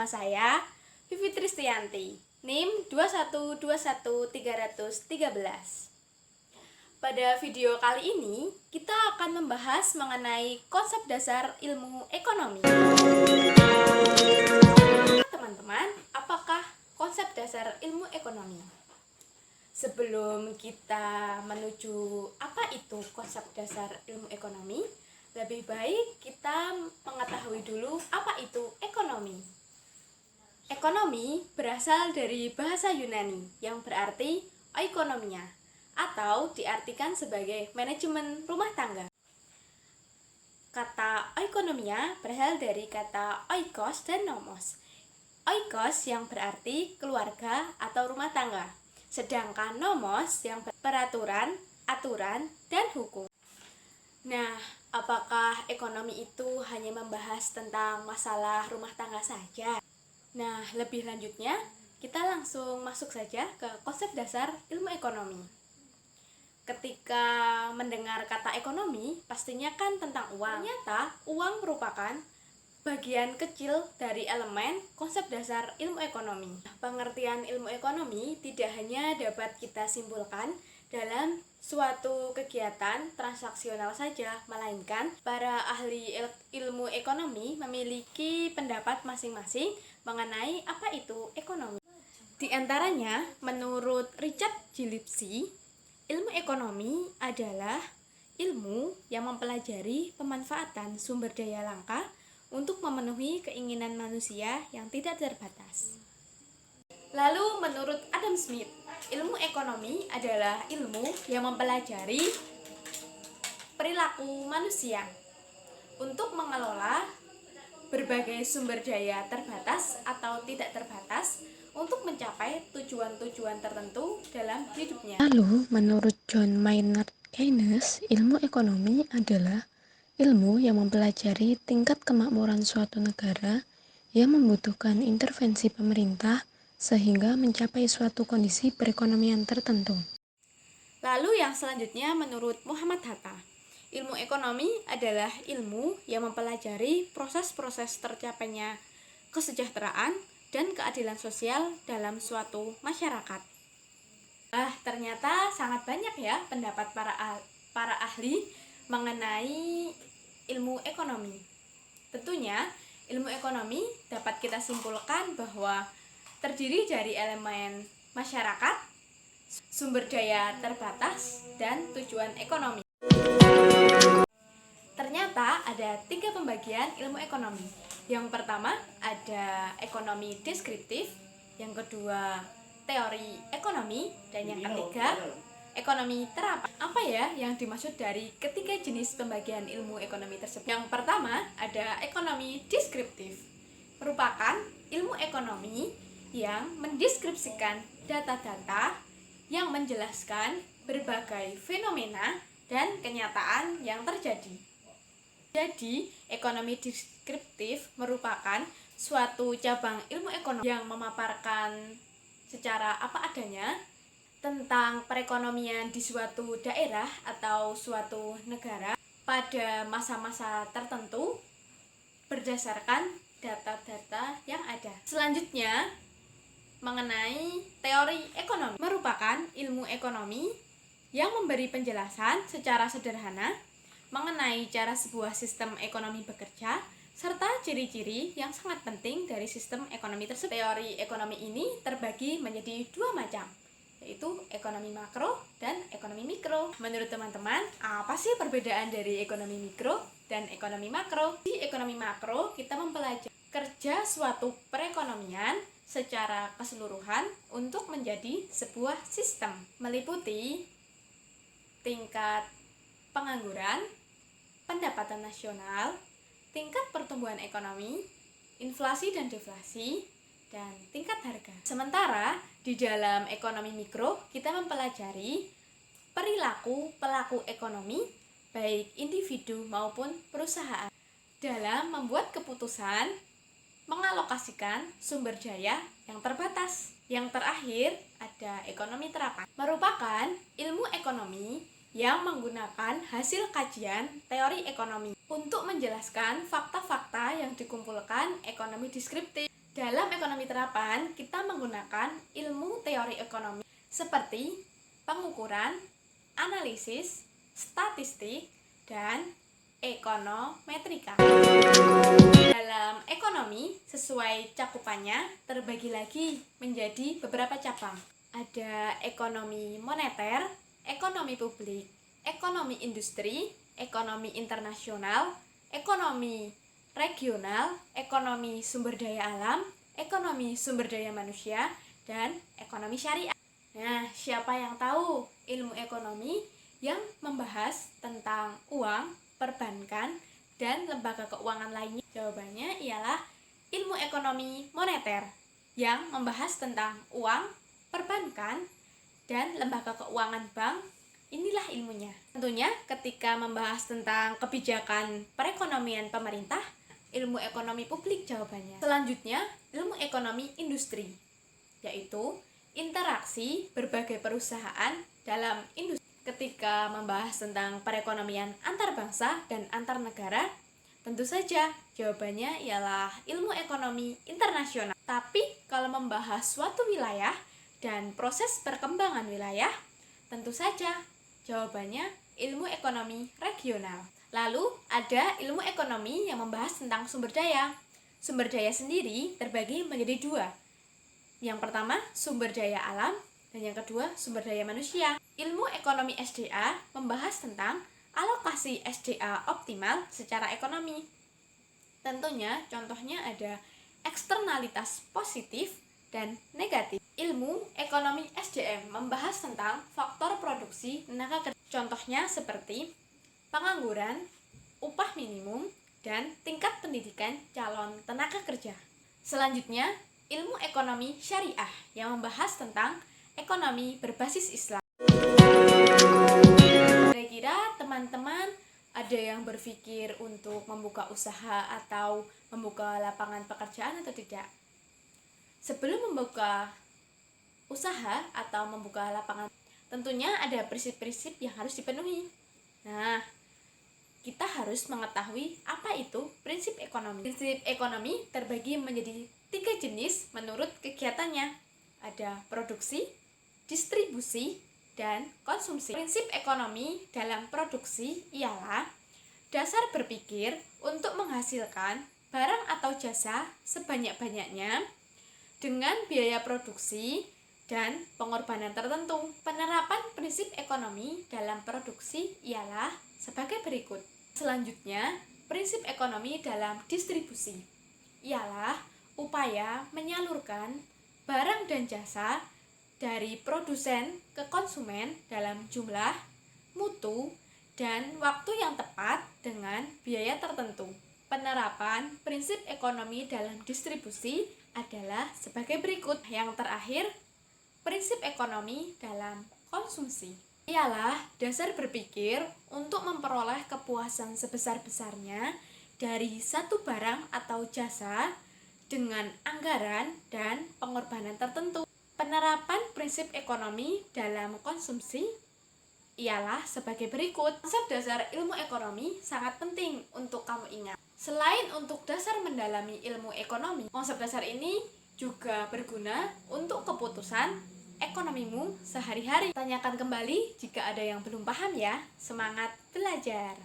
bersama saya, Vivi Tristianti, NIM 2121313. Pada video kali ini, kita akan membahas mengenai konsep dasar ilmu ekonomi. Teman-teman, apakah konsep dasar ilmu ekonomi? Sebelum kita menuju apa itu konsep dasar ilmu ekonomi, lebih baik kita mengetahui dulu apa itu ekonomi. Ekonomi berasal dari bahasa Yunani yang berarti oikonomia atau diartikan sebagai manajemen rumah tangga. Kata oikonomia berasal dari kata oikos dan nomos. Oikos yang berarti keluarga atau rumah tangga, sedangkan nomos yang peraturan, aturan, dan hukum. Nah, apakah ekonomi itu hanya membahas tentang masalah rumah tangga saja? Nah, lebih lanjutnya, kita langsung masuk saja ke konsep dasar ilmu ekonomi. Ketika mendengar kata ekonomi, pastinya kan tentang uang. Ternyata, uang merupakan bagian kecil dari elemen konsep dasar ilmu ekonomi. Pengertian ilmu ekonomi tidak hanya dapat kita simpulkan dalam suatu kegiatan transaksional saja, melainkan para ahli ilmu ekonomi memiliki pendapat masing-masing mengenai apa itu ekonomi. Di antaranya, menurut Richard Gillespie, ilmu ekonomi adalah ilmu yang mempelajari pemanfaatan sumber daya langka untuk memenuhi keinginan manusia yang tidak terbatas. Lalu menurut Adam Smith, ilmu ekonomi adalah ilmu yang mempelajari perilaku manusia untuk mengelola berbagai sumber daya terbatas atau tidak terbatas untuk mencapai tujuan-tujuan tertentu dalam hidupnya. Lalu, menurut John Maynard Keynes, ilmu ekonomi adalah ilmu yang mempelajari tingkat kemakmuran suatu negara yang membutuhkan intervensi pemerintah sehingga mencapai suatu kondisi perekonomian tertentu. Lalu yang selanjutnya menurut Muhammad Hatta, ilmu ekonomi adalah ilmu yang mempelajari proses-proses tercapainya kesejahteraan dan keadilan sosial dalam suatu masyarakat. Ternyata sangat banyak ya pendapat para ahli mengenai ilmu ekonomi. Tentunya ilmu ekonomi dapat kita simpulkan bahwa terdiri dari elemen masyarakat, sumber daya terbatas, dan tujuan ekonomi. Ternyata ada 3 pembagian ilmu ekonomi. Yang pertama ada ekonomi deskriptif, yang kedua teori ekonomi, dan yang ketiga ekonomi terapan. Apa ya yang dimaksud dari ketiga jenis pembagian ilmu ekonomi tersebut? Yang pertama ada ekonomi deskriptif, merupakan ilmu ekonomi yang mendeskripsikan data-data yang menjelaskan berbagai fenomena dan kenyataan yang terjadi. Jadi, ekonomi deskriptif merupakan suatu cabang ilmu ekonomi yang memaparkan secara apa adanya tentang perekonomian di suatu daerah atau suatu negara pada masa-masa tertentu berdasarkan data-data yang ada. Selanjutnya, mengenai teori ekonomi, merupakan ilmu ekonomi yang memberi penjelasan secara sederhana mengenai cara sebuah sistem ekonomi bekerja serta ciri-ciri yang sangat penting dari sistem ekonomi tersebut. Teori ekonomi ini terbagi menjadi 2 macam, yaitu ekonomi makro dan ekonomi mikro. Menurut teman-teman, apa sih perbedaan dari ekonomi mikro dan ekonomi makro? Di ekonomi makro, kita mempelajari kerja suatu perekonomian secara keseluruhan untuk menjadi sebuah sistem, meliputi tingkat pengangguran, pendapatan nasional, tingkat pertumbuhan ekonomi, inflasi dan deflasi, dan tingkat harga. Sementara di dalam ekonomi mikro, kita mempelajari perilaku pelaku ekonomi, baik individu maupun perusahaan, dalam membuat keputusan mengalokasikan sumber daya yang terbatas. Yang terakhir ada ekonomi terapan, merupakan ilmu ekonomi yang menggunakan hasil kajian teori ekonomi untuk menjelaskan fakta-fakta yang dikumpulkan ekonomi deskriptif. Dalam ekonomi terapan, kita menggunakan ilmu teori ekonomi seperti pengukuran, analisis, statistik, dan ekonometrika. Dalam ekonomi, sesuai cakupannya terbagi lagi menjadi beberapa cabang. Ada ekonomi moneter, ekonomi publik, ekonomi industri, ekonomi internasional, ekonomi regional, ekonomi sumber daya alam, ekonomi sumber daya manusia, dan ekonomi syariah. Nah, siapa yang tahu ilmu ekonomi yang membahas tentang uang, perbankan, dan lembaga keuangan lainnya? Jawabannya ialah ilmu ekonomi moneter yang membahas tentang uang, perbankan, dan lembaga keuangan bank. Inilah ilmunya. Tentunya ketika membahas tentang kebijakan perekonomian pemerintah, ilmu ekonomi publik jawabannya. Selanjutnya, ilmu ekonomi industri, yaitu interaksi berbagai perusahaan dalam industri. Ketika membahas tentang perekonomian antar bangsa dan antar negara, tentu saja jawabannya ialah ilmu ekonomi internasional. Tapi kalau membahas suatu wilayah dan proses perkembangan wilayah, tentu saja jawabannya ilmu ekonomi regional. Lalu ada ilmu ekonomi yang membahas tentang sumber daya. Sumber daya sendiri terbagi menjadi dua. Yang pertama sumber daya alam dan yang kedua sumber daya manusia. Ilmu ekonomi SDA membahas tentang alokasi SDA optimal secara ekonomi. Tentunya contohnya ada eksternalitas positif dan negatif. Ilmu ekonomi SDM membahas tentang faktor produksi tenaga kerja. Contohnya seperti pengangguran, upah minimum, dan tingkat pendidikan calon tenaga kerja. Selanjutnya, ilmu ekonomi syariah yang membahas tentang ekonomi berbasis Islam. Kira-kira teman-teman ada yang berpikir untuk membuka usaha atau membuka lapangan pekerjaan atau tidak? Sebelum membuka usaha atau membuka lapangan, tentunya ada prinsip-prinsip yang harus dipenuhi. Nah, kita harus mengetahui apa itu prinsip ekonomi. Prinsip ekonomi terbagi menjadi 3 jenis menurut kegiatannya. Ada produksi, distribusi, dan konsumsi. Prinsip ekonomi dalam produksi ialah dasar berpikir untuk menghasilkan barang atau jasa sebanyak-banyaknya dengan biaya produksi dan pengorbanan tertentu. Penerapan prinsip ekonomi dalam produksi ialah sebagai berikut. Selanjutnya, prinsip ekonomi dalam distribusi ialah upaya menyalurkan barang dan jasa dari produsen ke konsumen dalam jumlah, mutu, dan waktu yang tepat dengan biaya tertentu. Penerapan prinsip ekonomi dalam distribusi adalah sebagai berikut. Yang terakhir, prinsip ekonomi dalam konsumsi ialah dasar berpikir untuk memperoleh kepuasan sebesar-besarnya dari satu barang atau jasa dengan anggaran dan pengorbanan tertentu. Penerapan prinsip ekonomi dalam konsumsi ialah sebagai berikut. Konsep dasar ilmu ekonomi sangat penting untuk kamu ingat. Selain untuk dasar mendalami ilmu ekonomi, konsep dasar ini juga berguna untuk keputusan ekonomimu sehari-hari. Tanyakan kembali jika ada yang belum paham ya. Semangat belajar!